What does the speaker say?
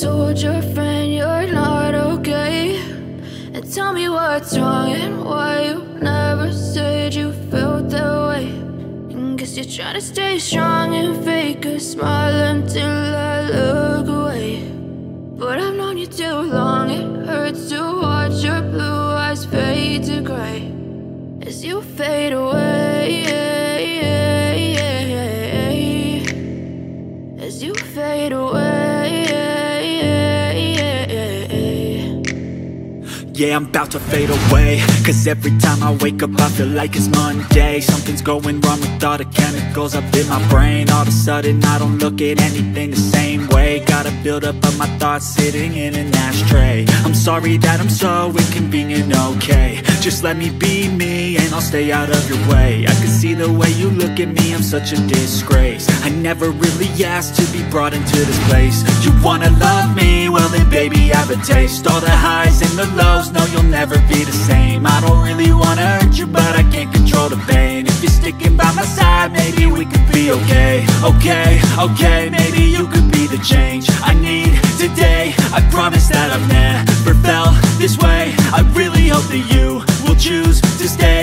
told your friend you're not okay? And tell me what's wrong and why you never said you felt that way. And guess you're trying to stay strong and fake a smile until I look away. But I've known you too long, it hurts to watch your blue eyes fade to gray as you fade away, as you fade away. Yeah, I'm about to fade away, cause every time I wake up I feel like it's Monday. Something's going wrong with all the chemicals up in my brain. All of a sudden I don't look at anything the same way. Got a buildup of my thoughts sitting in an ashtray. I'm sorry that I'm so inconvenient, okay? Just let me be me and I'll stay out of your way. I can see the way you look at me, I'm such a disgrace. I never really asked to be brought into this place. You wanna love me? Well then baby, have a taste. All the highs and the lows, no, you'll never be the same. I don't really wanna hurt you, but I can't control the pain. If you're sticking by my side, maybe we could be okay. Okay, maybe you could be the change I need today. I promise that I've never felt this way. I really hope that you will choose to stay.